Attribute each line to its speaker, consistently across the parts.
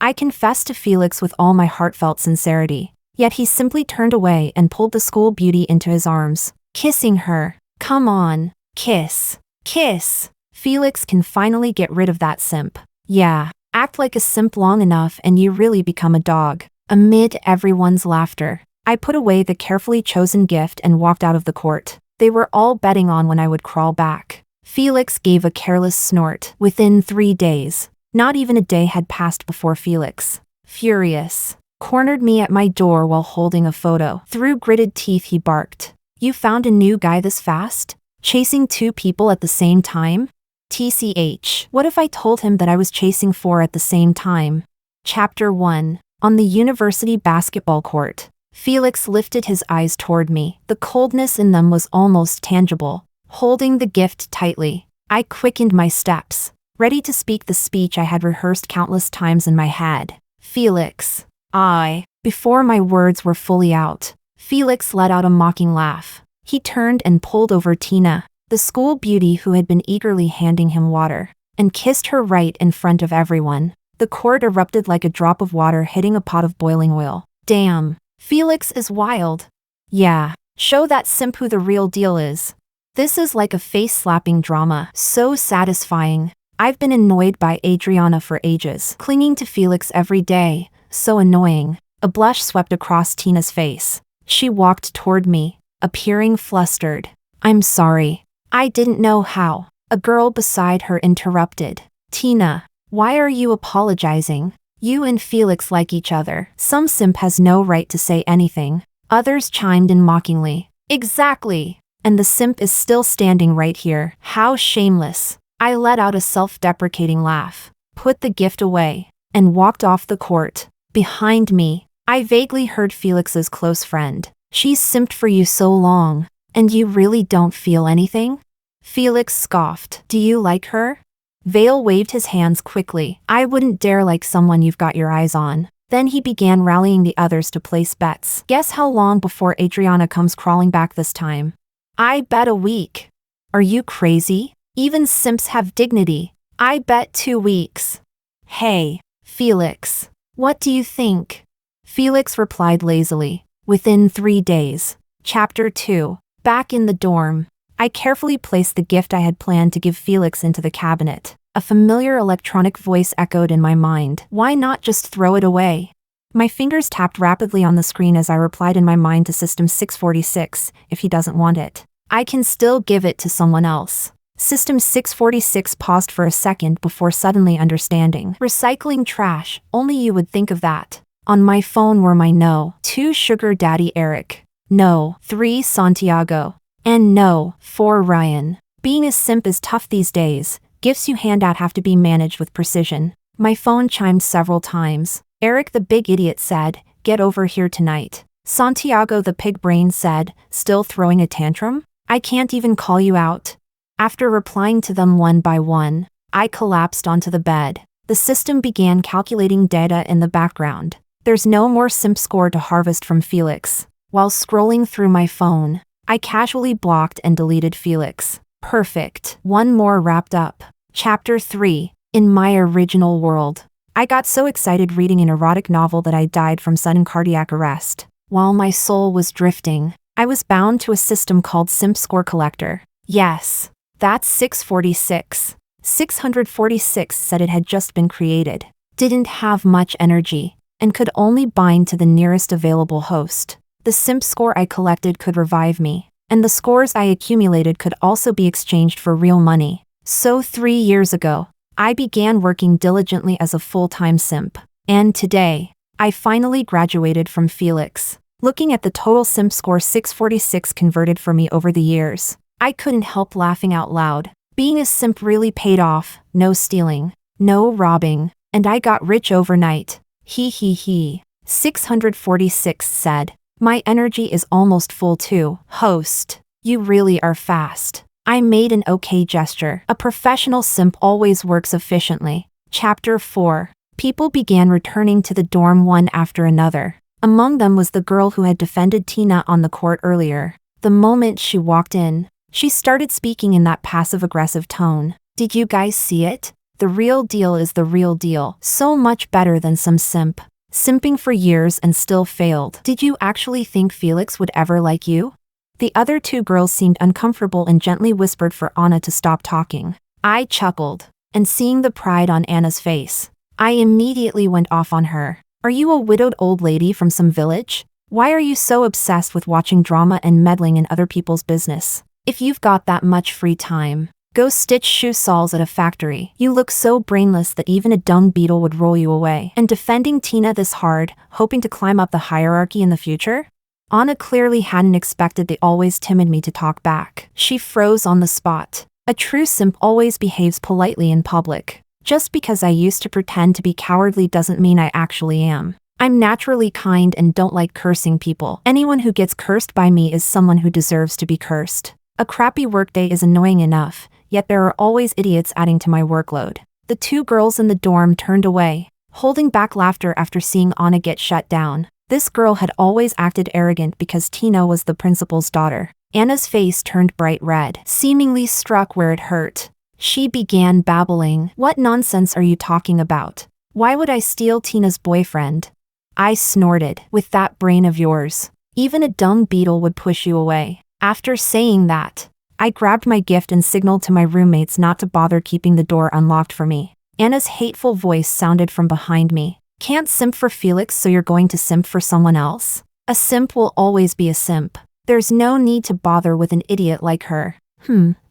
Speaker 1: I confessed to Felix with all my heartfelt sincerity. Yet he simply turned away and pulled the school beauty into his arms, kissing her. Come on, kiss. Kiss. Felix can finally get rid of that simp. Yeah, act like a simp long enough and you really become a dog. Amid everyone's laughter, I put away the carefully chosen gift and walked out of the court. They were all betting on when I would crawl back. Felix gave a careless snort. Within 3 days. Not even a day had passed before Felix, furious, cornered me at my door while holding a photo. Through gritted teeth he barked. You found a new guy this fast? Chasing 2 people at the same time? TCH. What if I told him that I was chasing 4 at the same time? Chapter 1. On the university basketball court. Felix lifted his eyes toward me. The coldness in them was almost tangible. Holding the gift tightly, I quickened my steps, ready to speak the speech I had rehearsed countless times in my head. Felix. Before my words were fully out, Felix let out a mocking laugh. He turned and pulled over Tina, the school beauty who had been eagerly handing him water, and kissed her right in front of everyone. The court erupted like a drop of water hitting a pot of boiling oil. Damn, Felix is wild. Yeah, show that simp who the real deal is. This is like a face-slapping drama, so satisfying. I've been annoyed by Adriana for ages, clinging to Felix every day, so annoying. A blush swept across Tina's face. She walked toward me, appearing flustered. I'm sorry. I didn't know how. A girl beside her interrupted. Tina, why are you apologizing? You and Felix like each other. Some simp has no right to say anything. Others chimed in mockingly. Exactly. And the simp is still standing right here. How shameless. I let out a self-deprecating laugh, put the gift away, and walked off the court. Behind me, I vaguely heard Felix's close friend. She's simped for you so long, and you really don't feel anything? Felix scoffed. Do you like her? Vale waved his hands quickly. I wouldn't dare like someone you've got your eyes on. Then he began rallying the others to place bets. Guess how long before Adriana comes crawling back this time? I bet a week. Are you crazy? Even simps have dignity. I bet 2 weeks. Hey, Felix, what do you think? Felix replied lazily. Within 3 days. Chapter 2. Back in the dorm. I carefully placed the gift I had planned to give Felix into the cabinet. A familiar electronic voice echoed in my mind. Why not just throw it away? My fingers tapped rapidly on the screen as I replied in my mind to System 646, if he doesn't want it. I can still give it to someone else. System 646 paused for a second before suddenly understanding. Recycling trash, only you would think of that. On my phone were my no. 2 Sugar Daddy Eric. No. 3 Santiago. And no. 4 Ryan. Being a simp is tough these days. Gifts you hand out have to be managed with precision. My phone chimed several times. Eric the big idiot said, "Get over here tonight." Santiago the pig brain said, "Still throwing a tantrum? I can't even call you out." After replying to them one by one, I collapsed onto the bed. The system began calculating data in the background. There's no more simp score to harvest from Felix. While scrolling through my phone, I casually blocked and deleted Felix. Perfect. One more wrapped up. Chapter 3. In my original world. I got so excited reading an erotic novel that I died from sudden cardiac arrest. While my soul was drifting, I was bound to a system called Simp Score Collector. Yes, that's 646. 646 said it had just been created, didn't have much energy, and could only bind to the nearest available host. The simp score I collected could revive me, and the scores I accumulated could also be exchanged for real money. So 3 years ago, I began working diligently as a full-time simp. And today, I finally graduated from Felix. Looking at the total simp score 646 converted for me over the years, I couldn't help laughing out loud. Being a simp really paid off. No stealing, no robbing, and I got rich overnight. He. 646 said. My energy is almost full too. Host, you really are fast. I made an okay gesture. A professional simp always works efficiently. Chapter 4. People began returning to the dorm one after another. Among them was the girl who had defended Tina on the court earlier. The moment she walked in, she started speaking in that passive-aggressive tone. Did you guys see it? The real deal is the real deal. So much better than some simp. Simping for years and still failed. Did you actually think Felix would ever like you? The other two girls seemed uncomfortable and gently whispered for Anna to stop talking. I chuckled, and seeing the pride on Anna's face, I immediately went off on her. Are you a widowed old lady from some village? Why are you so obsessed with watching drama and meddling in other people's business? If you've got that much free time, go stitch shoe soles at a factory. You look so brainless that even a dung beetle would roll you away. And defending Tina this hard, hoping to climb up the hierarchy in the future? Anna clearly hadn't expected the always timid me to talk back. She froze on the spot. A true simp always behaves politely in public. Just because I used to pretend to be cowardly doesn't mean I actually am. I'm naturally kind and don't like cursing people. Anyone who gets cursed by me is someone who deserves to be cursed. A crappy workday is annoying enough, yet there are always idiots adding to my workload. The two girls in the dorm turned away, holding back laughter after seeing Anna get shut down. This girl had always acted arrogant because Tina was the principal's daughter. Anna's face turned bright red, seemingly struck where it hurt. She began babbling. What nonsense are you talking about? Why would I steal Tina's boyfriend? I snorted. With that brain of yours, even a dung beetle would push you away. After saying that, I grabbed my gift and signaled to my roommates not to bother keeping the door unlocked for me. Anna's hateful voice sounded from behind me. Can't simp for Felix, so you're going to simp for someone else? A simp will always be a simp. There's no need to bother with an idiot like her.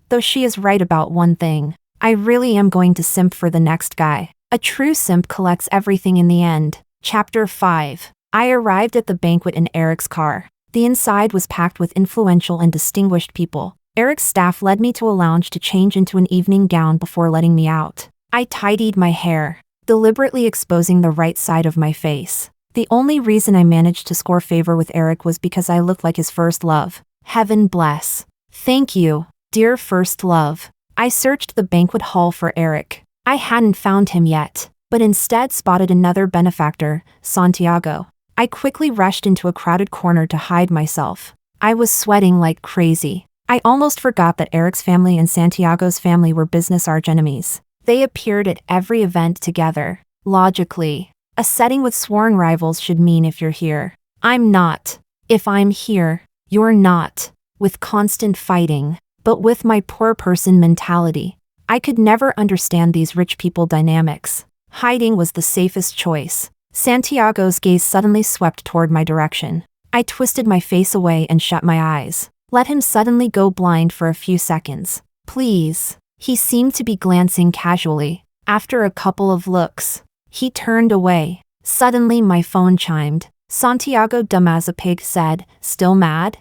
Speaker 1: Though she is right about one thing. I really am going to simp for the next guy. A true simp collects everything in the end. Chapter 5. I arrived at the banquet in Eric's car. The inside was packed with influential and distinguished people. Eric's staff led me to a lounge to change into an evening gown before letting me out. I tidied my hair, deliberately exposing the right side of my face. The only reason I managed to score favor with Eric was because I looked like his first love. Heaven bless. Thank you, dear first love. I searched the banquet hall for Eric. I hadn't found him yet, but instead spotted another benefactor, Santiago. I quickly rushed into a crowded corner to hide myself. I was sweating like crazy. I almost forgot that Eric's family and Santiago's family were business archenemies. They appeared at every event together. Logically, a setting with sworn rivals should mean if you're here, I'm not. If I'm here, you're not. With constant fighting, but with my poor person mentality, I could never understand these rich people dynamics. Hiding was the safest choice. Santiago's gaze suddenly swept toward my direction. I twisted my face away and shut my eyes. Let him suddenly go blind for a few seconds. Please. He seemed to be glancing casually. After a couple of looks, he turned away. Suddenly my phone chimed. Santiago, dumb as a pig, said, "Still mad?"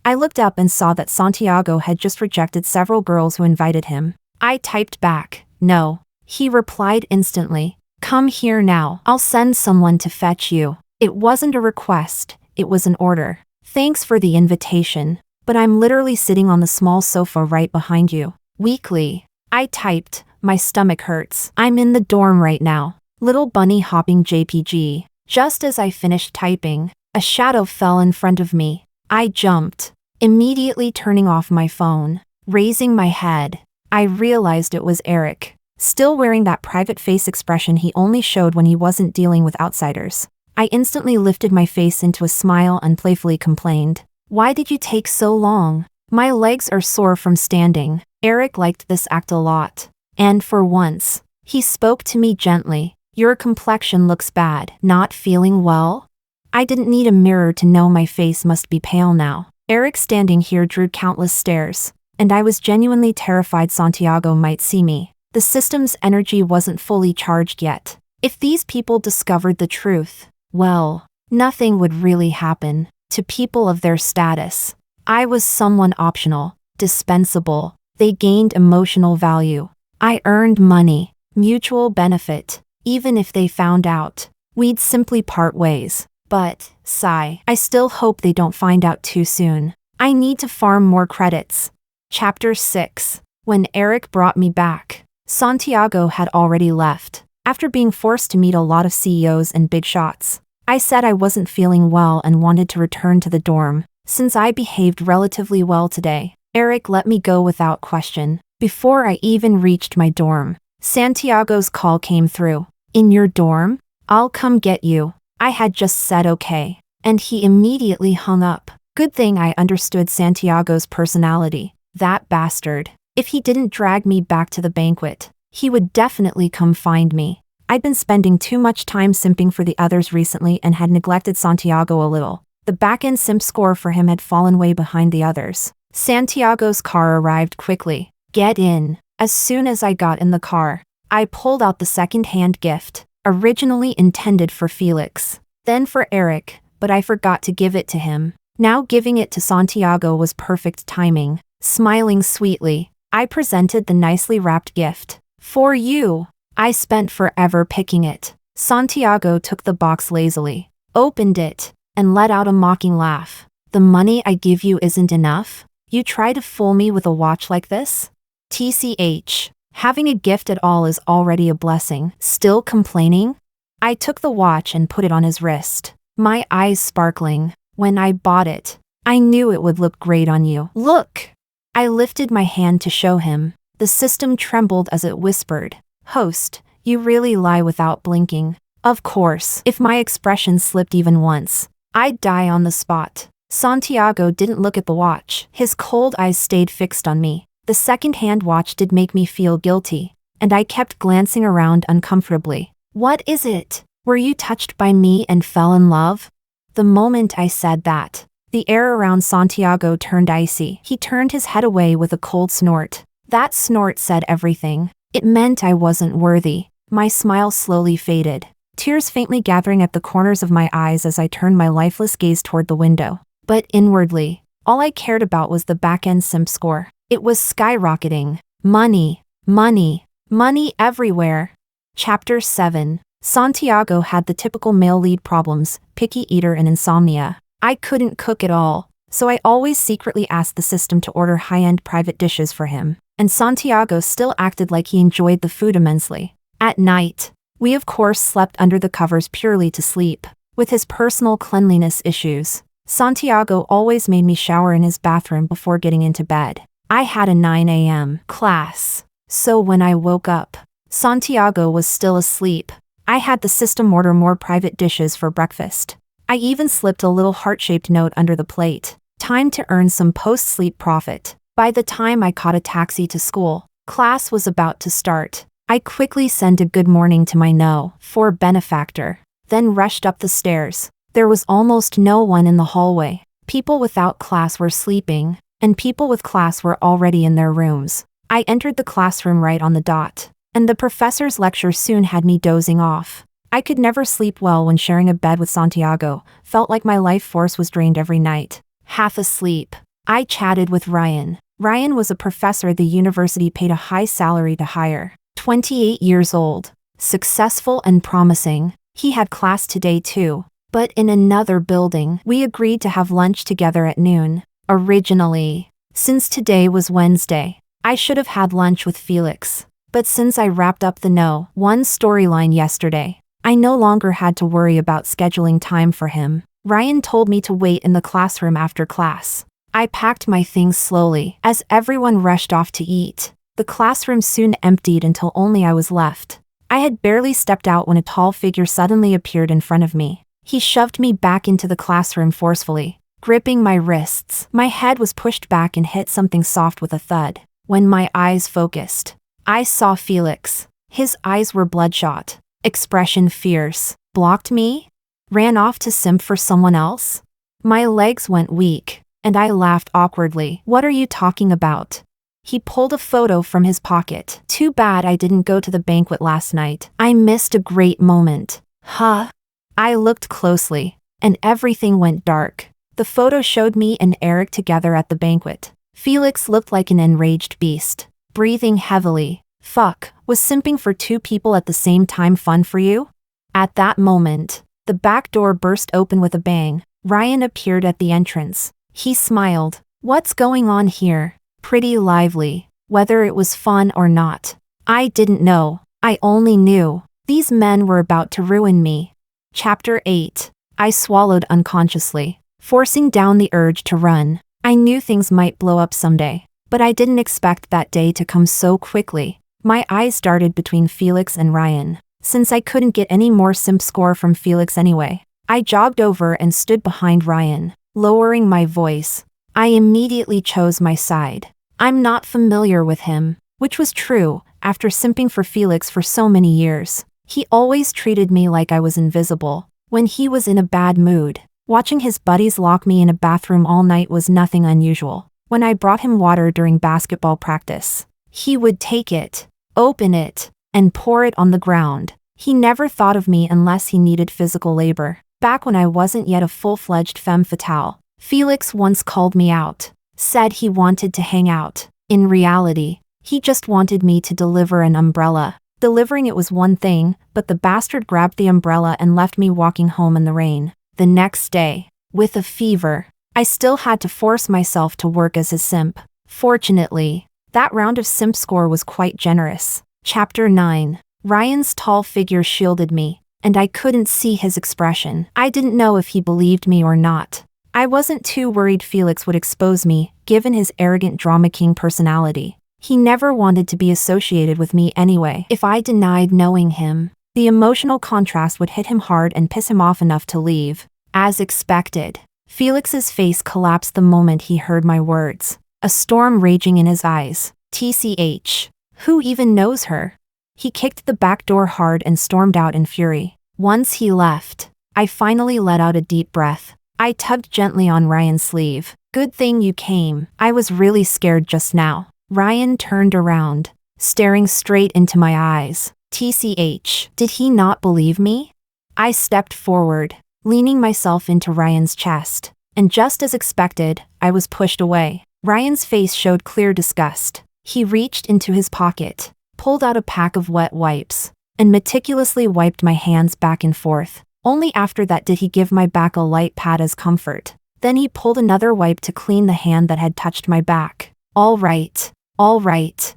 Speaker 1: I looked up and saw that Santiago had just rejected several girls who invited him. I typed back, "No." He replied instantly, "Come here now. I'll send someone to fetch you." It wasn't a request, it was an order. "Thanks for the invitation, but I'm literally sitting on the small sofa right behind you." Weakly, I typed, "My stomach hurts. I'm in the dorm right now." Little bunny hopping JPG. Just as I finished typing, a shadow fell in front of me. I jumped, immediately turning off my phone. Raising my head, I realized it was Eric, still wearing that private face expression he only showed when he wasn't dealing with outsiders. I instantly lifted my face into a smile and playfully complained, "Why did you take so long? My legs are sore from standing." Eric liked this act a lot. And for once, he spoke to me gently. "Your complexion looks bad. Not feeling well?" I didn't need a mirror to know my face must be pale now. Eric standing here drew countless stares, and I was genuinely terrified Santiago might see me. The system's energy wasn't fully charged yet. If these people discovered the truth, well, nothing would really happen. To people of their status, I was someone optional, dispensable. They gained emotional value. I earned money, mutual benefit. Even if they found out, we'd simply part ways. But, sigh, I still hope they don't find out too soon. I need to farm more credits. Chapter 6. When Eric brought me back, Santiago had already left. After being forced to meet a lot of CEOs and big shots, I said I wasn't feeling well and wanted to return to the dorm. Since I behaved relatively well today, Eric let me go without question. Before I even reached my dorm, Santiago's call came through. In your dorm? I'll come get you. I had just said okay. And he immediately hung up. Good thing I understood Santiago's personality. That bastard. If he didn't drag me back to the banquet, he would definitely come find me. I'd been spending too much time simping for the others recently and had neglected Santiago a little. The back-end simp score for him had fallen way behind the others. Santiago's car arrived quickly. Get in. As soon as I got in the car, I pulled out the second-hand gift, originally intended for Felix, then for Eric, but I forgot to give it to him. Now giving it to Santiago was perfect timing. Smiling sweetly, I presented the nicely wrapped gift. For you. I spent forever picking it. Santiago took the box lazily, opened it, and let out a mocking laugh. The money I give you isn't enough? You try to fool me with a watch like this? TCH. Having a gift at all is already a blessing. Still complaining? I took the watch and put it on his wrist, my eyes sparkling. When I bought it, I knew it would look great on you. Look! I lifted my hand to show him. The system trembled as it whispered, Host, you really lie without blinking. Of course, if my expression slipped even once, I'd die on the spot. Santiago didn't look at the watch. His cold eyes stayed fixed on me. The second-hand watch did make me feel guilty, and I kept glancing around uncomfortably. What is it? Were you touched by me and fell in love? The moment I said that, the air around Santiago turned icy. He turned his head away with a cold snort. That snort said everything. It meant I wasn't worthy. My smile slowly faded, tears faintly gathering at the corners of my eyes as I turned my lifeless gaze toward the window. But inwardly, all I cared about was the back-end simp score. It was skyrocketing. Money, money, money everywhere. Chapter 7. Santiago had the typical male lead problems, picky eater and insomnia. I couldn't cook at all, so I always secretly asked the system to order high-end private dishes for him, and Santiago still acted like he enjoyed the food immensely. At night, we of course slept under the covers purely to sleep. With his personal cleanliness issues, Santiago always made me shower in his bathroom before getting into bed. I had a 9 a.m. class, so when I woke up, Santiago was still asleep. I had the system order more private dishes for breakfast. I even slipped a little heart-shaped note under the plate. Time to earn some post-sleep profit. By the time I caught a taxi to school, class was about to start. I quickly sent a good morning to my for benefactor, then rushed up the stairs. There was almost no one in the hallway. People without class were sleeping, and people with class were already in their rooms. I entered the classroom right on the dot, and the professor's lecture soon had me dozing off. I could never sleep well when sharing a bed with Santiago. Felt like my life force was drained every night. Half asleep, I chatted with Ryan. Ryan was a professor the university paid a high salary to hire. 28 years old, successful and promising. He had class today too, but in another building. We agreed to have lunch together at noon. Originally, since today was Wednesday, I should have had lunch with Felix. But since I wrapped up the one storyline yesterday, I no longer had to worry about scheduling time for him. Ryan told me to wait in the classroom after class. I packed my things slowly as everyone rushed off to eat. The classroom soon emptied until only I was left. I had barely stepped out when a tall figure suddenly appeared in front of me. He shoved me back into the classroom forcefully, gripping my wrists. My head was pushed back and hit something soft with a thud. When my eyes focused, I saw Felix. His eyes were bloodshot, expression fierce. Blocked me? Ran off to simp for someone else? My legs went weak, and I laughed awkwardly. What are you talking about? He pulled a photo from his pocket. Too bad I didn't go to the banquet last night. I missed a great moment. Huh? I looked closely, and everything went dark. The photo showed me and Eric together at the banquet. Felix looked like an enraged beast, breathing heavily. Fuck, was simping for two people at the same time fun for you? At that moment, the back door burst open with a bang. Ryan appeared at the entrance. He smiled. What's going on here? Pretty lively. Whether it was fun or not, I didn't know. I only knew these men were about to ruin me. Chapter 8. I swallowed unconsciously, forcing down the urge to run. I knew things might blow up someday, but I didn't expect that day to come so quickly. My eyes darted between Felix and Ryan. Since I couldn't get any more simp score from Felix anyway, I jogged over and stood behind Ryan, lowering my voice. I immediately chose my side. I'm not familiar with him, which was true after simping for Felix for so many years. He always treated me like I was invisible. When he was in a bad mood, watching his buddies lock me in a bathroom all night was nothing unusual. When I brought him water during basketball practice, he would take it, open it, and pour it on the ground. He never thought of me unless he needed physical labor. Back when I wasn't yet a full-fledged femme fatale, Felix once called me out, said he wanted to hang out. In reality, he just wanted me to deliver an umbrella. Delivering it was one thing, but the bastard grabbed the umbrella and left me walking home in the rain. The next day, with a fever, I still had to force myself to work as his simp. Fortunately, that round of simp score was quite generous. Chapter 9. Ryan's tall figure shielded me, and I couldn't see his expression. I didn't know if he believed me or not. I wasn't too worried Felix would expose me, given his arrogant drama king personality. He never wanted to be associated with me anyway. If I denied knowing him, the emotional contrast would hit him hard and piss him off enough to leave. As expected, Felix's face collapsed the moment he heard my words, a storm raging in his eyes. TCH. Who even knows her? He kicked the back door hard and stormed out in fury. Once he left, I finally let out a deep breath. I tugged gently on Ryan's sleeve. Good thing you came. I was really scared just now. Ryan turned around, staring straight into my eyes. TCH. Did he not believe me? I stepped forward, leaning myself into Ryan's chest, and just as expected, I was pushed away. Ryan's face showed clear disgust. He reached into his pocket, pulled out a pack of wet wipes, and meticulously wiped my hands back and forth. Only after that did he give my back a light pat as comfort. Then he pulled another wipe to clean the hand that had touched my back. All right.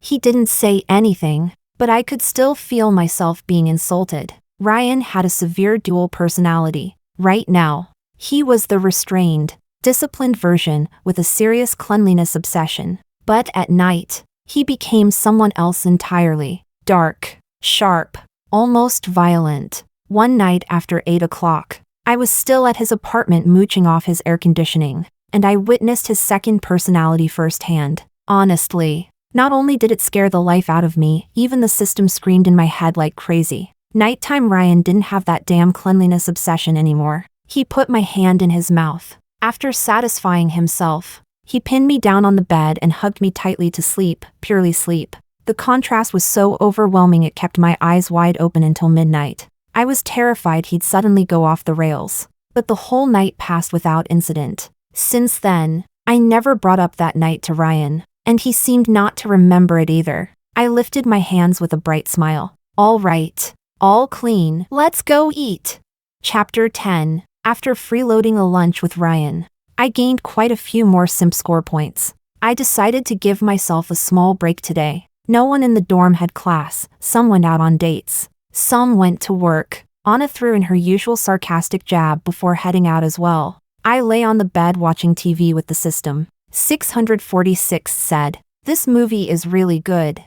Speaker 1: He didn't say anything, but I could still feel myself being insulted. Ryan had a severe dual personality. Right now, he was the restrained, disciplined version with a serious cleanliness obsession. But at night, he became someone else entirely. Dark, sharp, almost violent. One night after 8 o'clock, I was still at his apartment mooching off his air conditioning, and I witnessed his second personality firsthand. Honestly, not only did it scare the life out of me, even the system screamed in my head like crazy. Nighttime Ryan didn't have that damn cleanliness obsession anymore. He put my hand in his mouth. After satisfying himself, he pinned me down on the bed and hugged me tightly to sleep, purely sleep. The contrast was so overwhelming it kept my eyes wide open until midnight. I was terrified he'd suddenly go off the rails, but the whole night passed without incident. Since then, I never brought up that night to Ryan, and he seemed not to remember it either. I lifted my hands with a bright smile. All right, all clean, let's go eat. Chapter 10. After freeloading a lunch with Ryan, I gained quite a few more simp score points. I decided to give myself a small break today. No one in the dorm had class, some went out on dates. Some went to work. Anna threw in her usual sarcastic jab before heading out as well. I lay on the bed watching TV with the system. 646 said, "This movie is really good."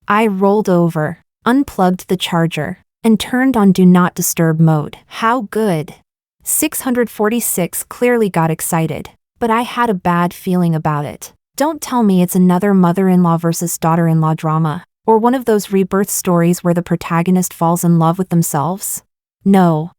Speaker 1: I rolled over, unplugged the charger, and turned on Do Not Disturb mode. How good. 646 clearly got excited, but I had a bad feeling about it. Don't tell me it's another mother-in-law versus daughter-in-law drama, or one of those rebirth stories where the protagonist falls in love with themselves? No.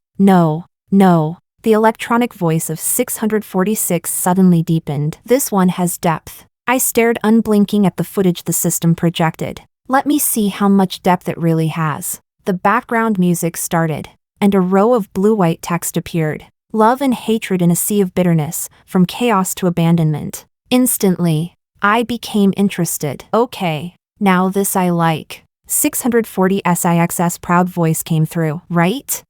Speaker 1: The electronic voice of 646 suddenly deepened. This one has depth. I stared unblinking at the footage the system projected. Let me see how much depth it really has. The background music started, and a row of blue-white text appeared. Love and hatred in a sea of bitterness, from chaos to abandonment. Instantly, I became interested. Okay, now this I like. 640SIX's proud voice came through, right?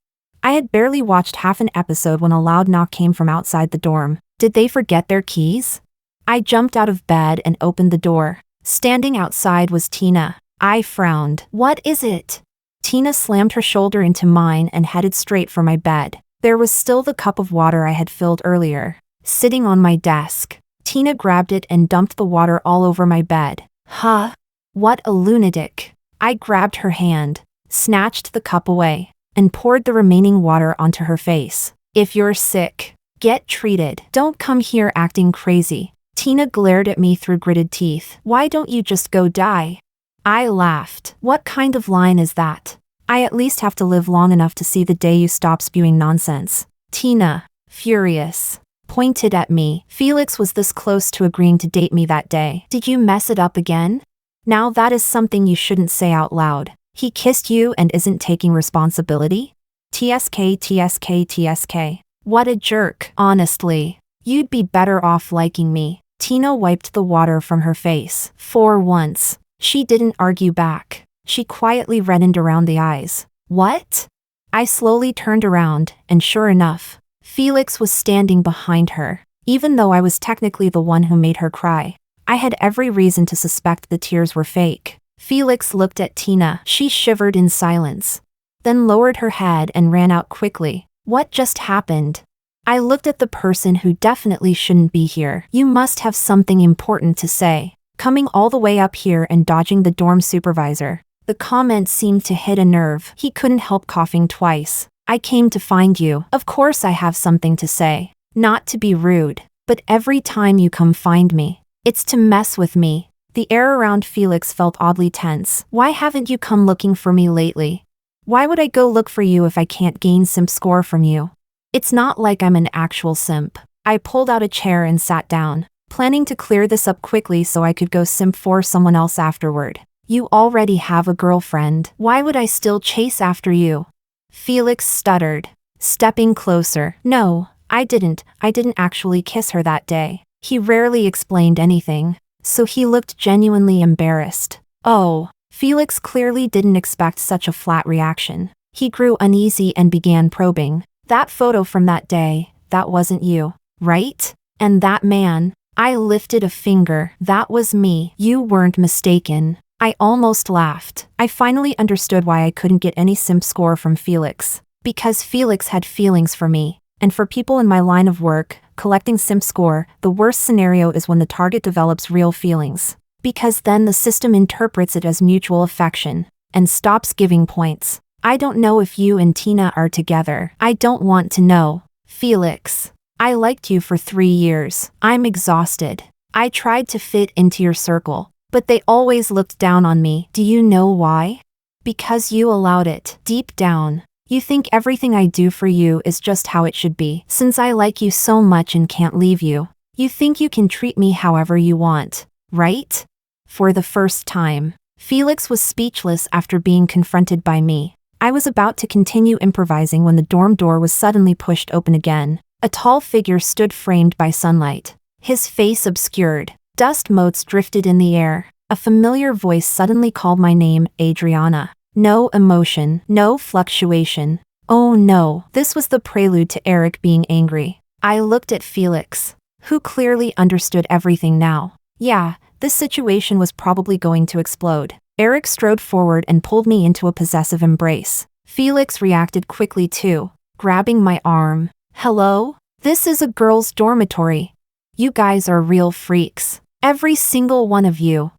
Speaker 1: I had barely watched half an episode when a loud knock came from outside the dorm. Did they forget their keys? I jumped out of bed and opened the door. Standing outside was Tina. I frowned. What is it? Tina slammed her shoulder into mine and headed straight for my bed. There was still the cup of water I had filled earlier, sitting on my desk. Tina grabbed it and dumped the water all over my bed. Huh? What a lunatic. I grabbed her hand, snatched the cup away, and poured the remaining water onto her face. If you're sick, get treated. Don't come here acting crazy. Tina glared at me through gritted teeth. Why don't you just go die? I laughed. What kind of line is that? I at least have to live long enough to see the day you stop spewing nonsense. Tina, furious, pointed at me. Felix was this close to agreeing to date me that day. Did you mess it up again? Now that is something you shouldn't say out loud. He kissed you and isn't taking responsibility? TSK, TSK, TSK. What a jerk. Honestly, you'd be better off liking me. Tina wiped the water from her face. For once, she didn't argue back. She quietly reddened around the eyes. What? I slowly turned around, and sure enough, Felix was standing behind her. Even though I was technically the one who made her cry, I had every reason to suspect the tears were fake. Felix looked at Tina. She shivered in silence, then lowered her head and ran out quickly. What just happened? I looked at the person who definitely shouldn't be here. You must have something important to say. Coming all the way up here and dodging the dorm supervisor. The comment seemed to hit a nerve. He couldn't help coughing twice. I came to find you. Of course I have something to say. Not to be rude, but every time you come find me, it's to mess with me. The air around Felix felt oddly tense. Why haven't you come looking for me lately? Why would I go look for you if I can't gain simp score from you? It's not like I'm an actual simp. I pulled out a chair and sat down, planning to clear this up quickly so I could go simp for someone else afterward. You already have a girlfriend. Why would I still chase after you? Felix stuttered, stepping closer. No, I didn't actually kiss her that day. He rarely explained anything, so he looked genuinely embarrassed. Oh, Felix clearly didn't expect such a flat reaction. He grew uneasy and began probing. That photo from that day, that wasn't you, right? And that man, I lifted a finger. That was me. You weren't mistaken. I almost laughed. I finally understood why I couldn't get any simp score from Felix. Because Felix had feelings for me. And for people in my line of work, collecting simp score, the worst scenario is when the target develops real feelings. Because then the system interprets it as mutual affection and stops giving points. I don't know if you and Tina are together. I don't want to know. Felix, I liked you for 3 years. I'm exhausted. I tried to fit into your circle, but they always looked down on me. Do you know why? Because you allowed it. Deep down, you think everything I do for you is just how it should be. Since I like you so much and can't leave you, you think you can treat me however you want, right? For the first time, Felix was speechless after being confronted by me. I was about to continue improvising when the dorm door was suddenly pushed open again. A tall figure stood framed by sunlight, his face obscured. Dust motes drifted in the air. A familiar voice suddenly called my name, Adriana. No emotion, no fluctuation. Oh no, this was the prelude to Eric being angry. I looked at Felix, who clearly understood everything now. Yeah, this situation was probably going to explode. Eric strode forward and pulled me into a possessive embrace. Felix reacted quickly too, grabbing my arm. Hello? This is a girls' dormitory. You guys are real freaks. Every single one of you.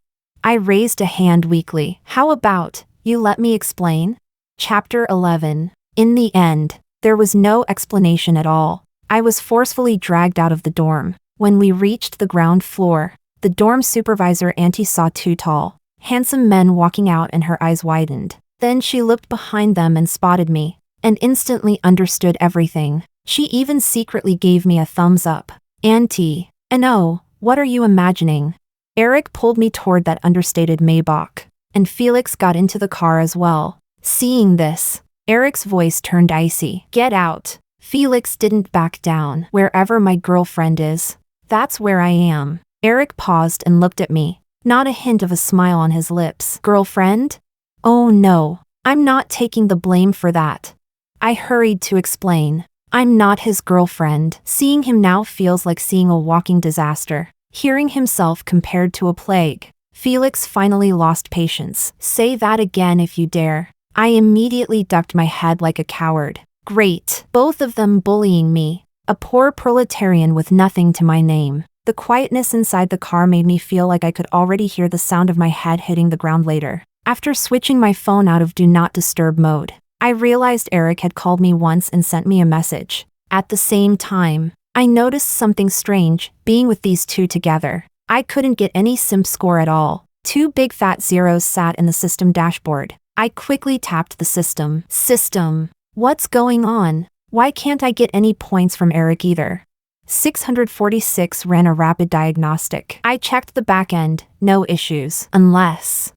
Speaker 1: I raised a hand weakly. How about, you let me explain? Chapter 11. In the end, there was no explanation at all. I was forcefully dragged out of the dorm. When we reached the ground floor, the dorm supervisor auntie saw 2 tall, handsome men walking out and her eyes widened. Then she looked behind them and spotted me, and instantly understood everything. She even secretly gave me a thumbs up. Auntie, and oh, what are you imagining? Eric pulled me toward that understated Maybach, and Felix got into the car as well. Seeing this, Eric's voice turned icy. Get out. Felix didn't back down. Wherever my girlfriend is, that's where I am. Eric paused and looked at me, not a hint of a smile on his lips. Girlfriend? Oh no, I'm not taking the blame for that. I hurried to explain. I'm not his girlfriend. Seeing him now feels like seeing a walking disaster. Hearing himself compared to a plague. Felix finally lost patience. Say that again if you dare. I immediately ducked my head like a coward. Great. Both of them bullying me. A poor proletarian with nothing to my name. The quietness inside the car made me feel like I could already hear the sound of my head hitting the ground later. After switching my phone out of Do Not Disturb mode, I realized Eric had called me once and sent me a message. At the same time, I noticed something strange, being with these two together. I couldn't get any simp score at all. 2 big fat zeros sat in the system dashboard. I quickly tapped the system. System. What's going on? Why can't I get any points from Eric either? 646 ran a rapid diagnostic. I checked the back end, no issues. Unless...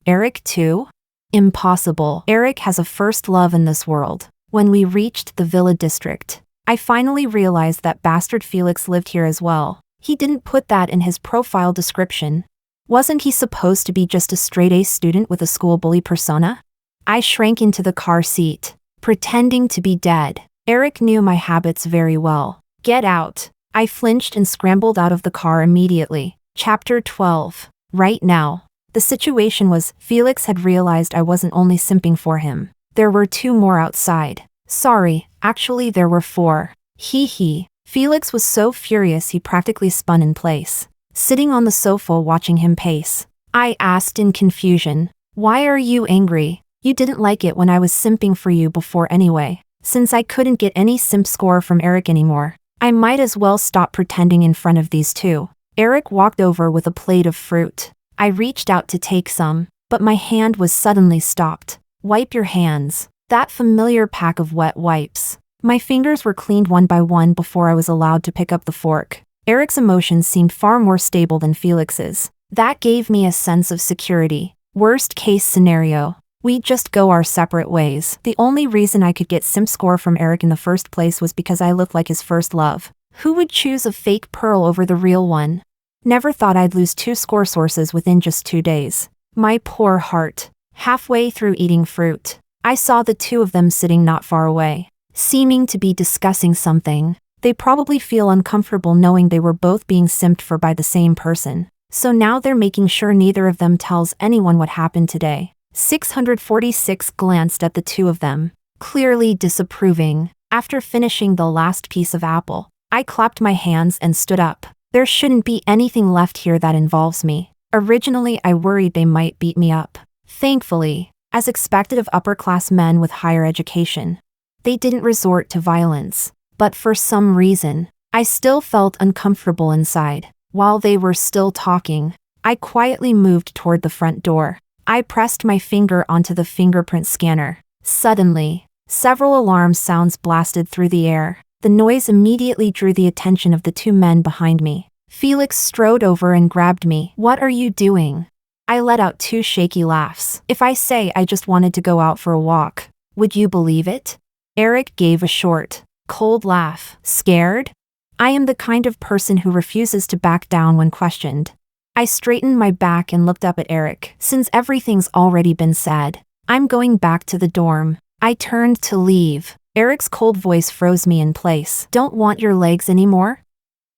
Speaker 1: Eric too? Impossible. Eric has a first love in this world. When we reached the Villa district, I finally realized that bastard Felix lived here as well. He didn't put that in his profile description. Wasn't he supposed to be just a straight-A student with a school bully persona? I shrank into the car seat, pretending to be dead. Eric knew my habits very well. Get out. I flinched and scrambled out of the car immediately. Chapter 12. Right now. The situation was, Felix had realized I wasn't only simping for him. There were 2 more outside. Sorry, actually there were 4. Hee hee. Felix was so furious he practically spun in place, sitting on the sofa watching him pace. I asked in confusion, "Why are you angry? You didn't like it when I was simping for you before anyway. Since I couldn't get any simp score from Eric anymore, I might as well stop pretending in front of these 2. Eric walked over with a plate of fruit. I reached out to take some, but my hand was suddenly stopped. Wipe your hands. That familiar pack of wet wipes. My fingers were cleaned one by one before I was allowed to pick up the fork. Eric's emotions seemed far more stable than Felix's. That gave me a sense of security. Worst case scenario, we just go our separate ways. The only reason I could get simp score from Eric in the first place was because I looked like his first love. Who would choose a fake pearl over the real one? Never thought I'd lose 2 score sources within just 2 days. My poor heart. Halfway through eating fruit, I saw the 2 of them sitting not far away, seeming to be discussing something. They probably feel uncomfortable knowing they were both being simped for by the same person. So now they're making sure neither of them tells anyone what happened today. 646 glanced at the 2 of them, clearly disapproving. After finishing the last piece of apple, I clapped my hands and stood up. There shouldn't be anything left here that involves me. Originally, I worried they might beat me up. Thankfully, as expected of upper-class men with higher education, they didn't resort to violence. But for some reason, I still felt uncomfortable inside. While they were still talking, I quietly moved toward the front door. I pressed my finger onto the fingerprint scanner. Suddenly, several alarm sounds blasted through the air. The noise immediately drew the attention of the 2 men behind me. Felix strode over and grabbed me. "What are you doing?" I let out 2 shaky laughs. "If I say I just wanted to go out for a walk, would you believe it?" Eric gave a short, cold laugh. "Scared?" I am the kind of person who refuses to back down when questioned. I straightened my back and looked up at Eric. Since everything's already been said, I'm going back to the dorm. I turned to leave. Eric's cold voice froze me in place. "Don't want your legs anymore?"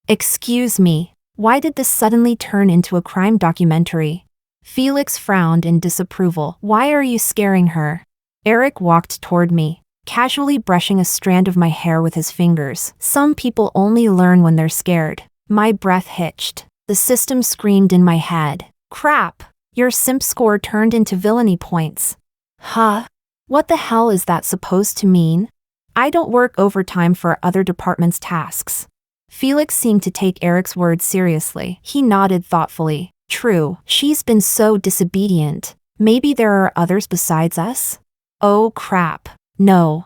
Speaker 1: Excuse me. Why did this suddenly turn into a crime documentary? Felix frowned in disapproval. "Why are you scaring her?" Eric walked toward me, casually brushing a strand of my hair with his fingers. "Some people only learn when they're scared." My breath hitched. The system screamed in my head. "Crap! Your simp score turned into villainy points." Huh? What the hell is that supposed to mean? I don't work overtime for other departments' tasks. Felix seemed to take Eric's words seriously. He nodded thoughtfully. "True, she's been so disobedient. Maybe there are others besides us?" Oh crap. No,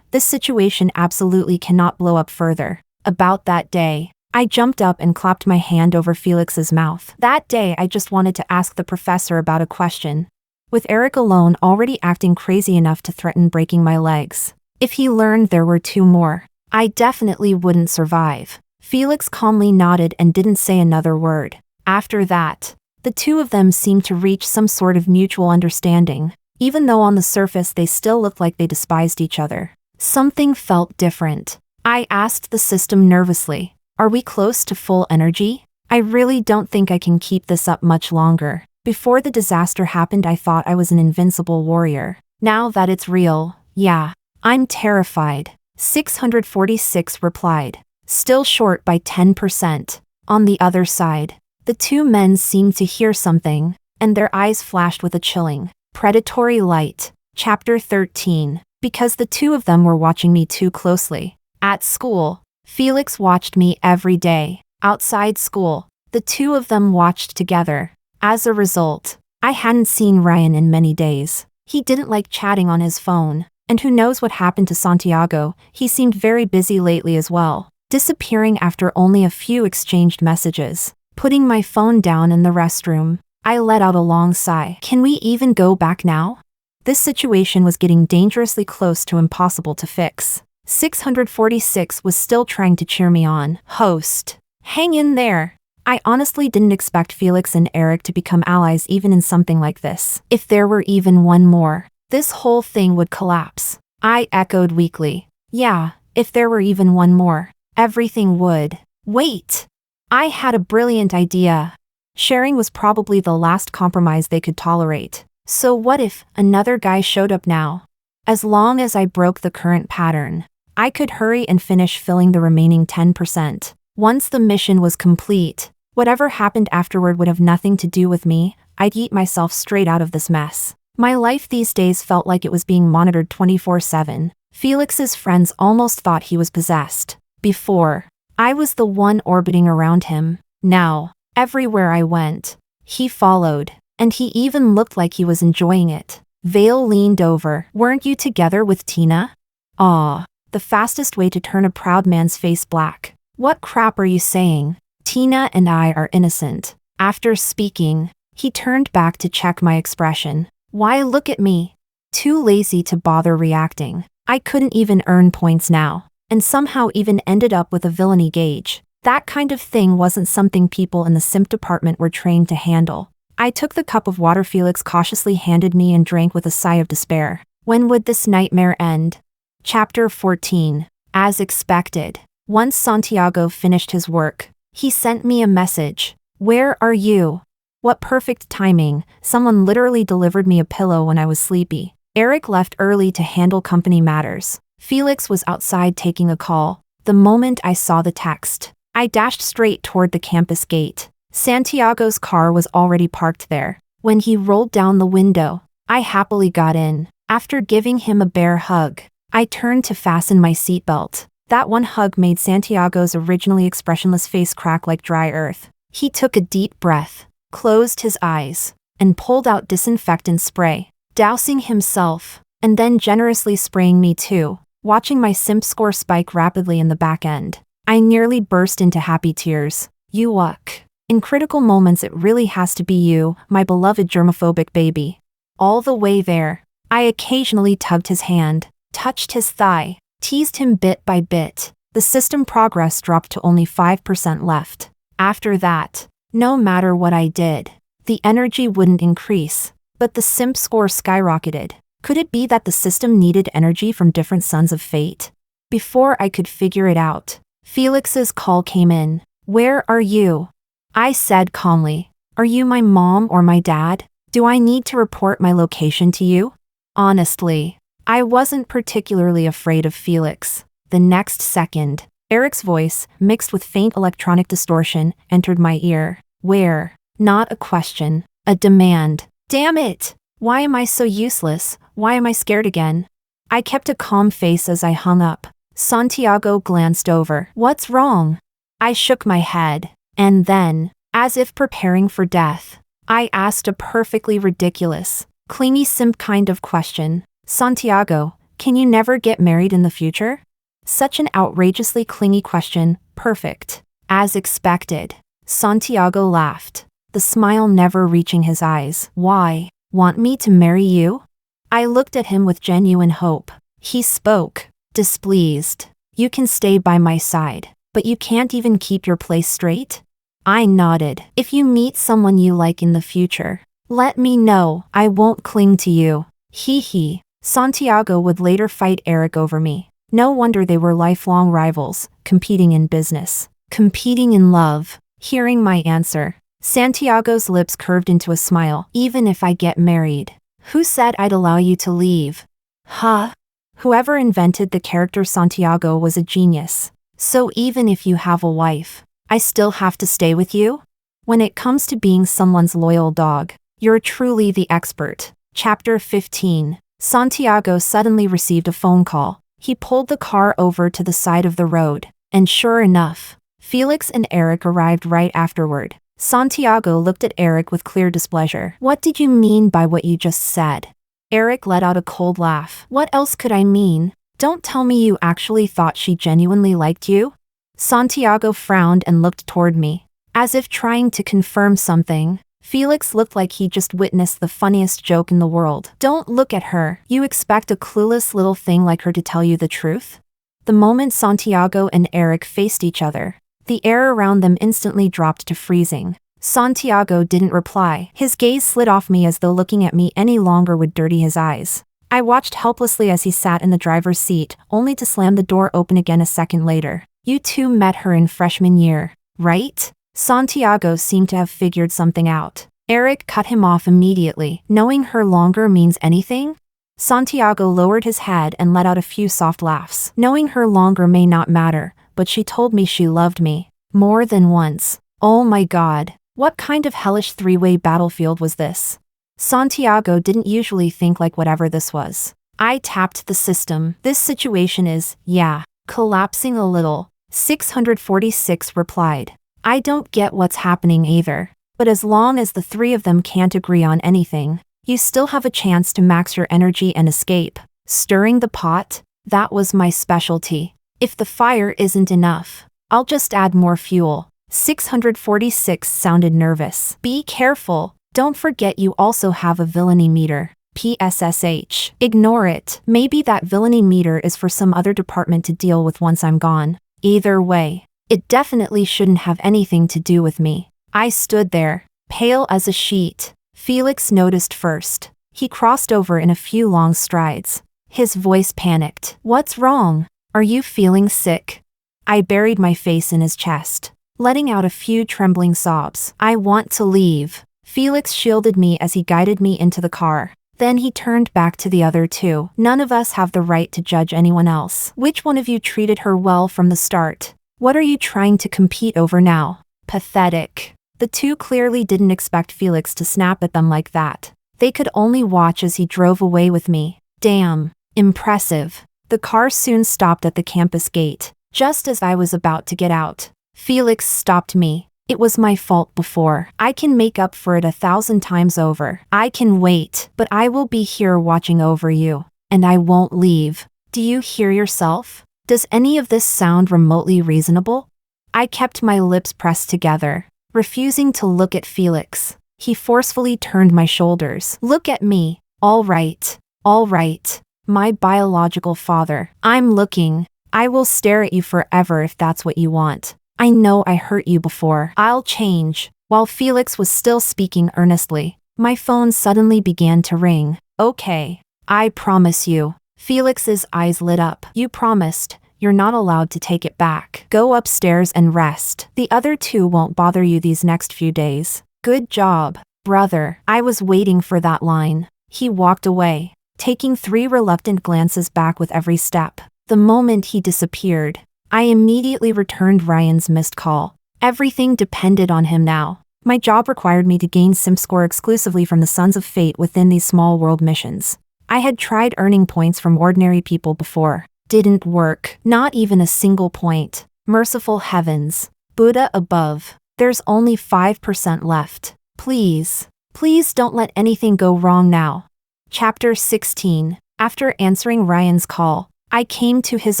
Speaker 1: this situation absolutely cannot blow up further. About that day, I jumped up and clapped my hand over Felix's mouth. That day I just wanted to ask the professor about a question. With Eric alone already acting crazy enough to threaten breaking my legs. If he learned there were 2 more, I definitely wouldn't survive. Felix calmly nodded and didn't say another word. After that, the 2 of them seemed to reach some sort of mutual understanding. Even though on the surface they still looked like they despised each other, something felt different. I asked the system nervously, "Are we close to full energy? I really don't think I can keep this up much longer." Before the disaster happened I thought I was an invincible warrior. Now that it's real, yeah, I'm terrified. 646 replied, still short by 10%. On the other side, the 2 men seemed to hear something, and their eyes flashed with a chilling, predatory light. Chapter 13. Because the two of them were watching me too closely. At school, Felix watched me every day. Outside school, the two of them watched together. As a result, I hadn't seen Ryan in many days. He didn't like chatting on his phone, and who knows what happened to Santiago. He seemed very busy lately as well, disappearing after only a few exchanged messages. Putting my phone down in the restroom, I let out a long sigh. Can we even go back now? This situation was getting dangerously close to impossible to fix. 646 was still trying to cheer me on. Host. Hang in there. I honestly didn't expect Felix and Eric to become allies even in something like this. If there were even one more, this whole thing would collapse. I echoed weakly. Yeah, if there were even one more, everything would. Wait! I had a brilliant idea. Sharing was probably the last compromise they could tolerate. So what if another guy showed up now? As long as I broke the current pattern, I could hurry and finish filling the remaining 10%. Once the mission was complete, whatever happened afterward would have nothing to do with me. I'd eat myself straight out of this mess. My life these days felt like it was being monitored 24/7. Felix's friends almost thought he was possessed. Before, I was the one orbiting around him. Now, everywhere I went, he followed, and he even looked like he was enjoying it. Vale leaned over. Weren't you together with Tina? Aw, the fastest way to turn a proud man's face black. What crap are you saying? Tina and I are innocent. After speaking, he turned back to check my expression. Why look at me? Too lazy to bother reacting. I couldn't even earn points now, and somehow even ended up with a villainy gauge. That kind of thing wasn't something people in the Simp department were trained to handle. I took the cup of water Felix cautiously handed me and drank with a sigh of despair. When would this nightmare end? Chapter 14. As expected, once Santiago finished his work, he sent me a message. Where are you? What perfect timing, someone literally delivered me a pillow when I was sleepy. Eric left early to handle company matters. Felix was outside taking a call. The moment I saw the text, I dashed straight toward the campus gate. Santiago's car was already parked there. When he rolled down the window, I happily got in. After giving him a bear hug, I turned to fasten my seatbelt. That one hug made Santiago's originally expressionless face crack like dry earth. He took a deep breath, closed his eyes, and pulled out disinfectant spray, dousing himself, and then generously spraying me too. Watching my Simp score spike rapidly in the back end, I nearly burst into happy tears. You luck. In critical moments it really has to be you, my beloved germophobic baby. All the way there, I occasionally tugged his hand, touched his thigh, teased him bit by bit. The system progress dropped to only 5% left. After that, no matter what I did, the energy wouldn't increase, but the Simp score skyrocketed. Could it be that the system needed energy from different sons of fate? Before I could figure it out, Felix's call came in. Where are you? I said calmly. Are you my mom or my dad? Do I need to report my location to you? Honestly, I wasn't particularly afraid of Felix. The next second, Eric's voice, mixed with faint electronic distortion, entered my ear. Where? Not a question, a demand. Damn it! Why am I so useless? Why am I scared again? I kept a calm face as I hung up. Santiago glanced over. What's wrong? I shook my head. And then, as if preparing for death, I asked a perfectly ridiculous, clingy Simp kind of question. Santiago, can you never get married in the future? Such an outrageously clingy question, perfect. As expected, Santiago laughed, the smile never reaching his eyes. Why? Want me to marry you? I looked at him with genuine hope. He spoke, displeased. You can stay by my side, but you can't even keep your place straight? I nodded. If you meet someone you like in the future, let me know. I won't cling to you. Hee hee. Santiago would later fight Eric over me. No wonder they were lifelong rivals, competing in business, competing in love. Hearing my answer, Santiago's lips curved into a smile. Even if I get married, who said I'd allow you to leave? Huh? Whoever invented the character Santiago was a genius. So even if you have a wife, I still have to stay with you? When it comes to being someone's loyal dog, You're truly the expert. Chapter 15. Santiago suddenly received a phone call. He pulled the car over to the side of the road, and sure enough, Felix and Eric arrived right afterward. Santiago looked at Eric with clear displeasure. What did you mean by what you just said? Eric let out a cold laugh. What else could I mean? Don't tell me you actually thought she genuinely liked you? Santiago frowned and looked toward me, as if trying to confirm something. Felix looked like he just witnessed the funniest joke in the world. Don't look at her. You expect a clueless little thing like her to tell you the truth? The moment Santiago and Eric faced each other, the air around them instantly dropped to freezing. Santiago didn't reply. His gaze slid off me as though looking at me any longer would dirty his eyes. I watched helplessly as he sat in the driver's seat, only to slam the door open again a second later. You two met her in freshman year, right? Santiago seemed to have figured something out. Eric cut him off immediately. Knowing her longer means anything? Santiago lowered his head and let out a few soft laughs. Knowing her longer may not matter, but she told me she loved me. More than once. Oh my God. What kind of hellish three-way battlefield was this? Santiago didn't usually think like whatever this was. I tapped the system. This situation is, yeah, collapsing a little. 646 replied. I don't get what's happening either. But as long as the three of them can't agree on anything, you still have a chance to max your energy and escape. Stirring the pot? That was my specialty. If the fire isn't enough, I'll just add more fuel. 646 sounded nervous. Be careful. Don't forget you also have a villainy meter. PSSH. Ignore it. Maybe that villainy meter is for some other department to deal with once I'm gone. Either way, it definitely shouldn't have anything to do with me. I stood there, pale as a sheet. Felix noticed first. He crossed over in a few long strides. His voice panicked. What's wrong? Are you feeling sick? I buried my face in his chest, letting out a few trembling sobs. I want to leave. Felix shielded me as he guided me into the car. Then he turned back to the other two. None of us have the right to judge anyone else. Which one of you treated her well from the start? What are you trying to compete over now? Pathetic. The two clearly didn't expect Felix to snap at them like that. They could only watch as he drove away with me. Damn. Impressive. The car soon stopped at the campus gate. Just as I was about to get out, Felix stopped me. It was my fault before. I can make up for it 1,000 times over. I can wait, but I will be here watching over you. And I won't leave. Do you hear yourself? Does any of this sound remotely reasonable? I kept my lips pressed together, refusing to look at Felix. He forcefully turned my shoulders. Look at me. All right. All right. My biological father. I'm looking. I will stare at you forever if that's what you want. I know I hurt you before. I'll change. While Felix was still speaking earnestly, my phone suddenly began to ring. Okay. I promise you. Felix's eyes lit up. You promised. You're not allowed to take it back. Go upstairs and rest. The other two won't bother you these next few days. Good job, brother. I was waiting for that line. He walked away, taking 3 reluctant glances back with every step. The moment he disappeared, I immediately returned Ryan's missed call. Everything depended on him now. My job required me to gain Simp score exclusively from the Sons of Fate within these small world missions. I had tried earning points from ordinary people before. Didn't work. Not even a single point. Merciful heavens. Buddha above. There's only 5% left. Please. Please don't let anything go wrong now. Chapter 16. After answering Ryan's call, I came to his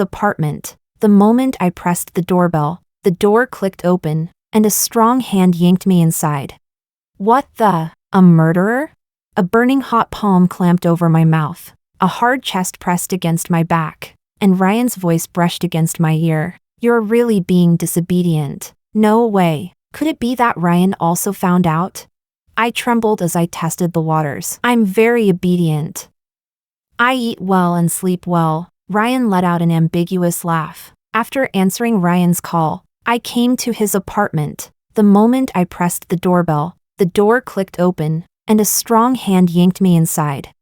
Speaker 1: apartment. The moment I pressed the doorbell, the door clicked open, and a strong hand yanked me inside. What the? A murderer? A burning hot palm clamped over my mouth, a hard chest pressed against my back, and Ryan's voice brushed against my ear. You're really being disobedient. No way. Could it be that Ryan also found out? I trembled as I tested the waters. I'm very obedient. I eat well and sleep well. Ryan let out an ambiguous laugh. After answering Ryan's call, I came to his apartment. The moment I pressed the doorbell, the door clicked open, and a strong hand yanked me inside.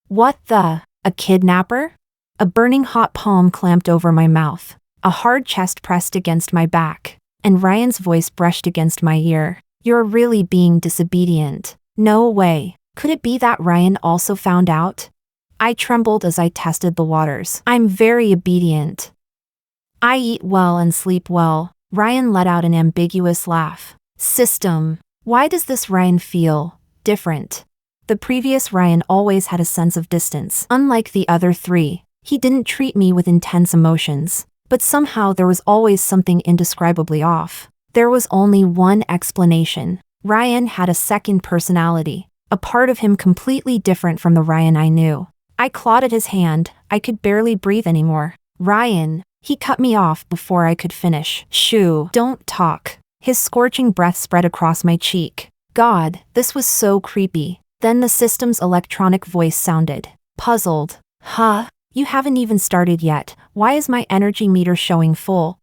Speaker 1: What the? A kidnapper? A burning hot palm clamped over my mouth, a hard chest pressed against my back, and Ryan's voice brushed against my ear. You're really being disobedient. No way. Could it be that Ryan also found out? I trembled as I tested the waters. I'm very obedient. I eat well and sleep well. Ryan let out an ambiguous laugh. System. Why does this Ryan feel different? The previous Ryan always had a sense of distance. Unlike the other three, he didn't treat me with intense emotions. But somehow there was always something indescribably off. There was only one explanation. Ryan had a second personality, a part of him completely different from the Ryan I knew. I clawed at his hand. I could barely breathe anymore. Ryan. He cut me off before I could finish. Shoo, don't talk. His scorching breath spread across my cheek. God, this was so creepy. Then the system's electronic voice sounded. Puzzled. Huh? You haven't even started yet. Why is my energy meter showing full?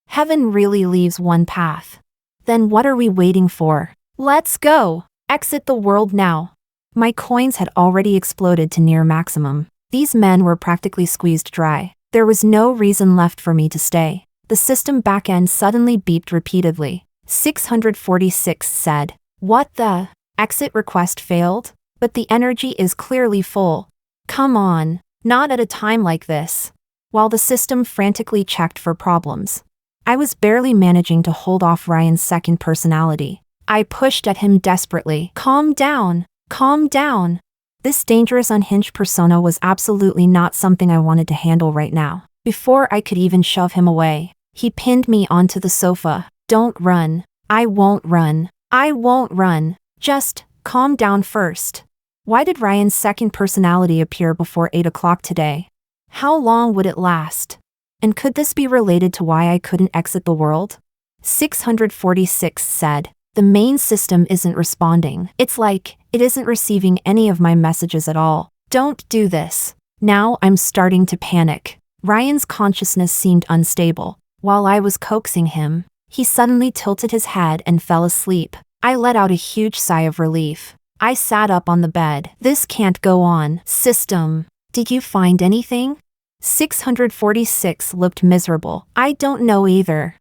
Speaker 1: Heaven really leaves one path. Then what are we waiting for? Let's go! Exit the world now. My coins had already exploded to near maximum. These men were practically squeezed dry. There was no reason left for me to stay. The system backend suddenly beeped repeatedly. 646 said. What the? Exit request failed? But the energy is clearly full. Come on. Not at a time like this. While the system frantically checked for problems, I was barely managing to hold off Ryan's second personality. I pushed at him desperately. Calm down. Calm down. This dangerous unhinged persona was absolutely not something I wanted to handle right now. Before I could even shove him away, he pinned me onto the sofa. Don't run. I won't run. I won't run. Just calm down first. Why did Ryan's second personality appear before 8 o'clock today? How long would it last? And could this be related to why I couldn't exit the world? 646 said. The main system isn't responding. It's like it isn't receiving any of my messages at all. Don't do this. Now I'm starting to panic. Ryan's consciousness seemed unstable. While I was coaxing him, he suddenly tilted his head and fell asleep. I let out a huge sigh of relief. I sat up on the bed. This can't go on. System. Did you find anything? 646 looked miserable. I don't know either.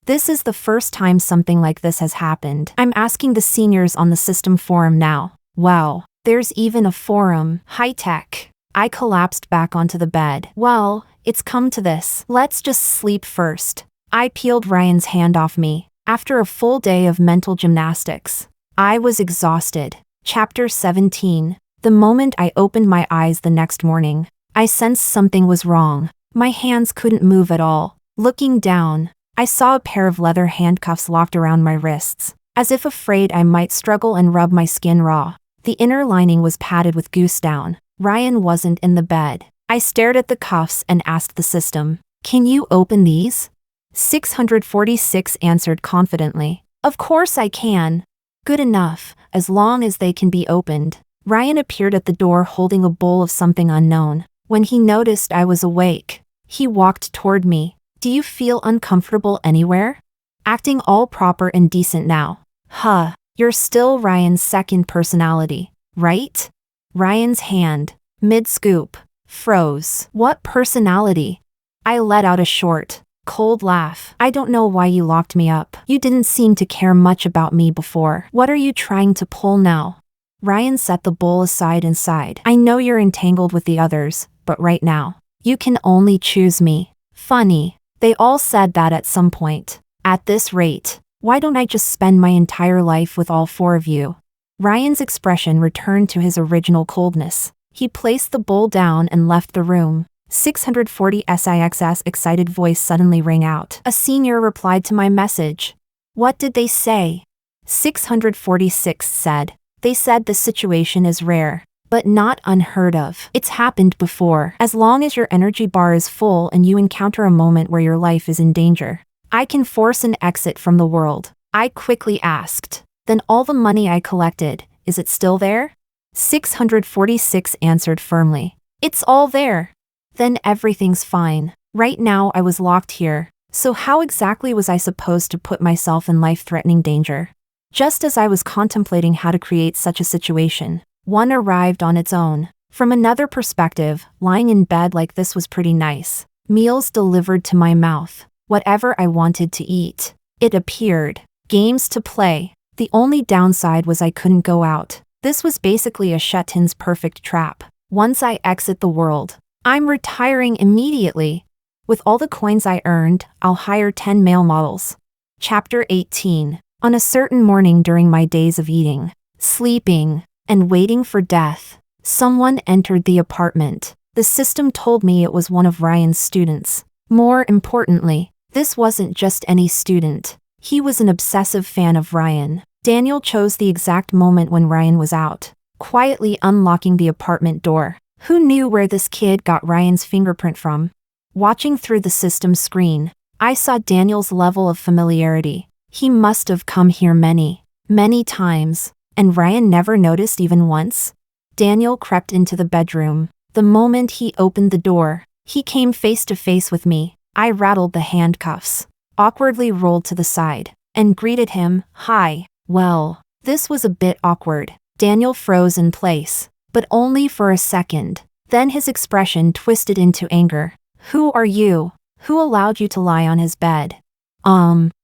Speaker 1: This is the first time something like this has happened. I'm asking the seniors on the system forum now. Wow, there's even a forum. High tech. I collapsed back onto the bed. Well, it's come to this. Let's just sleep first. I peeled Ryan's hand off me. After a full day of mental gymnastics, I was exhausted. Chapter 17. The moment I opened my eyes the next morning, I sensed something was wrong. My hands couldn't move at all. Looking down, I saw a pair of leather handcuffs locked around my wrists, as if afraid I might struggle and rub my skin raw. The inner lining was padded with goose down. Ryan wasn't in the bed. I stared at the cuffs and asked the system, "Can you open these?" 646 answered confidently, "Of course I can." Good enough, as long as they can be opened. Ryan appeared at the door holding a bowl of something unknown. When he noticed I was awake, he walked toward me. Do you feel uncomfortable anywhere? Acting all proper and decent now. Huh, you're still Ryan's second personality, right? Ryan's hand, mid-scoop, froze. What personality? I let out a short, cold laugh. I don't know why you locked me up. You didn't seem to care much about me before. What are you trying to pull now? Ryan set the bowl aside and sighed. I know you're entangled with the others, but right now, you can only choose me. Funny. They all said that at some point. At this rate, why don't I just spend my entire life with all four of you? Ryan's expression returned to his original coldness. He placed the bowl down and left the room. 646's excited voice suddenly rang out. A senior replied to my message. What did they say? 646 said. They said the situation is rare, but not unheard of. It's happened before. As long as your energy bar is full and you encounter a moment where your life is in danger, I can force an exit from the world. I quickly asked. Then all the money I collected, is it still there? 646 answered firmly. It's all there. Then everything's fine. Right now I was locked here, so how exactly was I supposed to put myself in life-threatening danger? Just as I was contemplating how to create such a situation, one arrived on its own. From another perspective, lying in bed like this was pretty nice. Meals delivered to my mouth. Whatever I wanted to eat. It appeared. Games to play. The only downside was I couldn't go out. This was basically a shut-in's perfect trap. Once I exit the world, I'm retiring immediately. With all the coins I earned, I'll hire 10 male models. Chapter 18. On a certain morning during my days of eating, sleeping, and waiting for death, someone entered the apartment. The system told me it was one of Ryan's students. More importantly, this wasn't just any student. He was an obsessive fan of Ryan. Daniel chose the exact moment when Ryan was out, quietly unlocking the apartment door. Who knew where this kid got Ryan's fingerprint from? Watching through the system screen, I saw Daniel's level of familiarity. He must have come here many times, and Ryan never noticed even once. Daniel crept into the bedroom. The moment he opened the door, he came face to face with me. I rattled the handcuffs, awkwardly rolled to the side, and greeted him. Hi. Well, this was a bit awkward. Daniel froze in place, but only for a second. Then his expression twisted into anger. Who are you? Who allowed you to lie on his bed?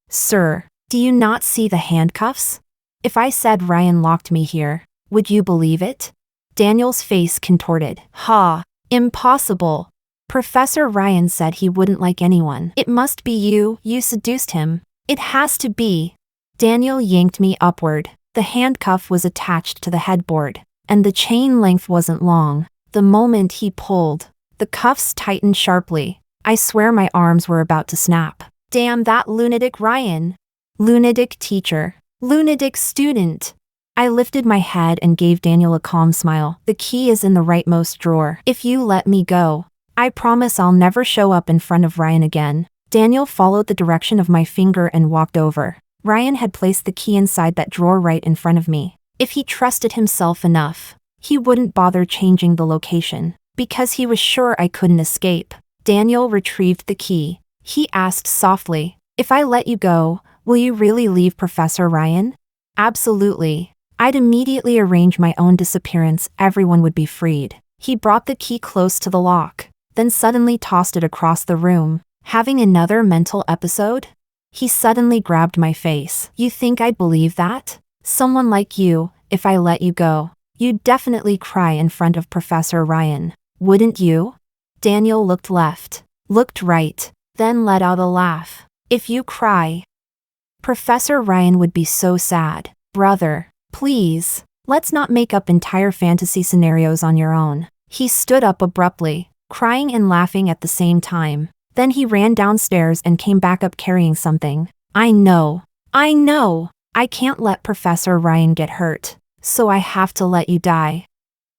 Speaker 1: Sir, do you not see the handcuffs? If I said Ryan locked me here, would you believe it? Daniel's face contorted. Ha! Impossible. Professor Ryan said he wouldn't like anyone. It must be you. You seduced him. It has to be. Daniel yanked me upward. The handcuff was attached to the headboard, and the chain length wasn't long. The moment he pulled, the cuffs tightened sharply. I swear my arms were about to snap. Damn that lunatic Ryan. Lunatic teacher. Lunatic student. I lifted my head and gave Daniel a calm smile. The key is in the rightmost drawer. If you let me go, I promise I'll never show up in front of Ryan again. Daniel followed the direction of my finger and walked over. Ryan had placed the key inside that drawer right in front of me. If he trusted himself enough, he wouldn't bother changing the location, because he was sure I couldn't escape. Daniel retrieved the key. He asked softly, if I let you go, will you really leave Professor Ryan? Absolutely. I'd immediately arrange my own disappearance. Everyone would be freed. He brought the key close to the lock, then suddenly tossed it across the room. Having another mental episode? He suddenly grabbed my face. You think I'd believe that? Someone like you, if I let you go, you'd definitely cry in front of Professor Ryan, wouldn't you? Daniel looked left, looked right, then let out a laugh. If you cry, Professor Ryan would be so sad. Brother, please, let's not make up entire fantasy scenarios on your own. He stood up abruptly, crying and laughing at the same time. Then he ran downstairs and came back up carrying something. I know. I can't let Professor Ryan get hurt, so I have to let you die.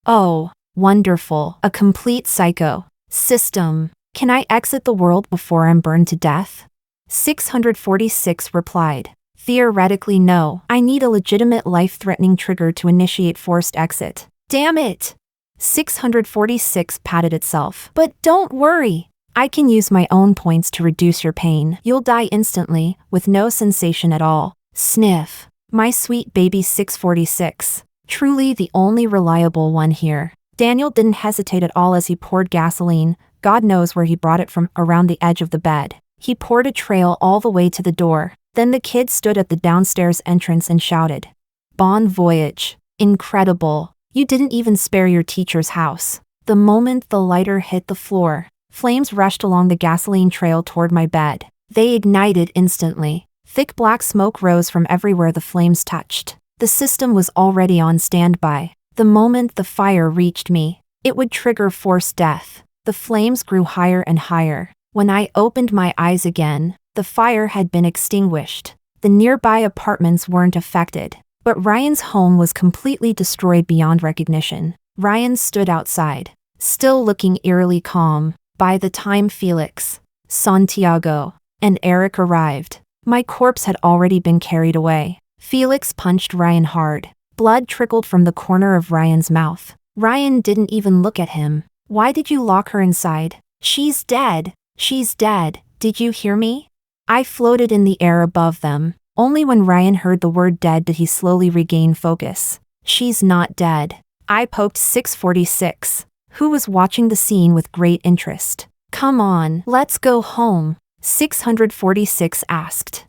Speaker 1: Oh, wonderful. A complete psycho. System. Can I exit the world before I'm burned to death? 646 replied. Theoretically no. I need a legitimate life-threatening trigger to initiate forced exit. Damn it! 646 patted itself. But don't worry. I can use my own points to reduce your pain. You'll die instantly, with no sensation at all. Sniff. My sweet baby 646. Truly the only reliable one here. Daniel didn't hesitate at all as he poured gasoline, God knows where he brought it from, around the edge of the bed. He poured a trail all the way to the door. Then the kid stood at the downstairs entrance and shouted. Bon voyage. Incredible. You didn't even spare your teacher's house. The moment the lighter hit the floor, flames rushed along the gasoline trail toward my bed. They ignited instantly. Thick black smoke rose from everywhere the flames touched. The system was already on standby. The moment the fire reached me, it would trigger forced death. The flames grew higher and higher. When I opened my eyes again, the fire had been extinguished. The nearby apartments weren't affected, but Ryan's home was completely destroyed beyond recognition. Ryan stood outside, still looking eerily calm. By the time Felix, Santiago, and Eric arrived, my corpse had already been carried away. Felix punched Ryan hard. Blood trickled from the corner of Ryan's mouth. Ryan didn't even look at him. Why did you lock her inside? She's dead. She's dead. Did you hear me? I floated in the air above them. Only when Ryan heard the word dead did he slowly regain focus. She's not dead. I poked 646, who was watching the scene with great interest. Come on, let's go home, 646 asked.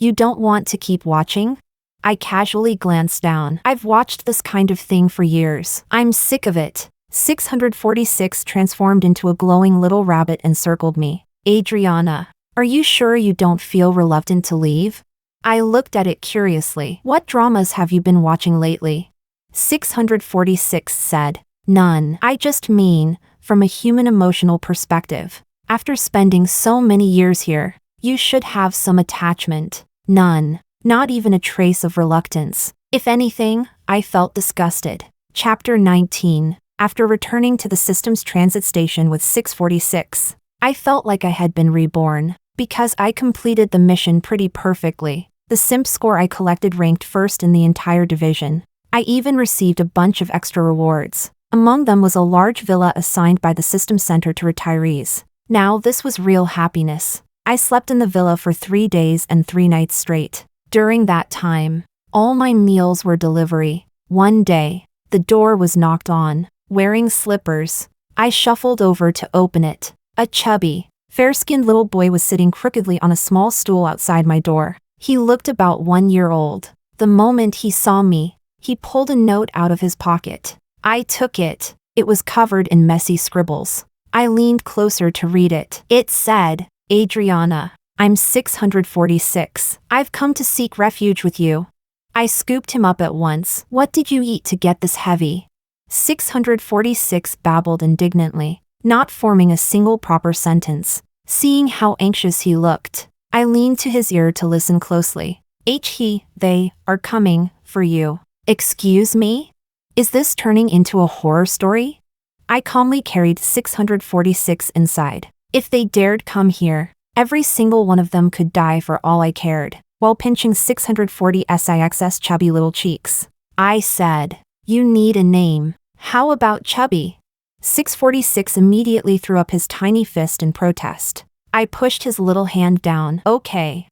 Speaker 1: You don't want to keep watching? I casually glanced down. I've watched this kind of thing for years. I'm sick of it. 646 transformed into a glowing little rabbit and circled me. Adriana, are you sure you don't feel reluctant to leave? I looked at it curiously. What dramas have you been watching lately? 646 said. None. I just mean, from a human emotional perspective. After spending so many years here, you should have some attachment. None. Not even a trace of reluctance. If anything, I felt disgusted. Chapter 19. After returning to the system's transit station with 646, I felt like I had been reborn. Because I completed the mission pretty perfectly. The Simp score I collected ranked first in the entire division. I even received a bunch of extra rewards. Among them was a large villa assigned by the system center to retirees. Now this was real happiness. I slept in the villa for 3 days and 3 nights straight. During that time, all my meals were delivery. One day, the door was knocked on. Wearing slippers, I shuffled over to open it. A chubby, fair-skinned little boy was sitting crookedly on a small stool outside my door. He looked about 1 year old. The moment he saw me, he pulled a note out of his pocket. I took it. It was covered in messy scribbles. I leaned closer to read it. It said, Adriana, I'm 646. I've come to seek refuge with you. I scooped him up at once. What did you eat to get this heavy? 646 babbled indignantly, not forming a single proper sentence. Seeing how anxious he looked, I leaned to his ear to listen closely. They are coming for you. Excuse me? Is this turning into a horror story? I calmly carried 646 inside. If they dared come here, every single one of them could die for all I cared, while pinching 646's chubby little cheeks. I said, you need a name. How about Chubby? 646 immediately threw up his tiny fist in protest. I pushed his little hand down. Okay,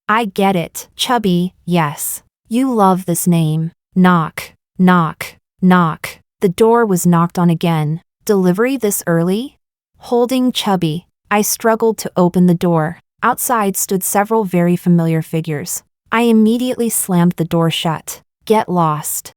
Speaker 1: I get it. Chubby, yes. You love this name. Knock, knock, knock. The door was knocked on again. Delivery this early? Holding Chubby, I struggled to open the door. Outside stood several very familiar figures. I immediately slammed the door shut. Get lost.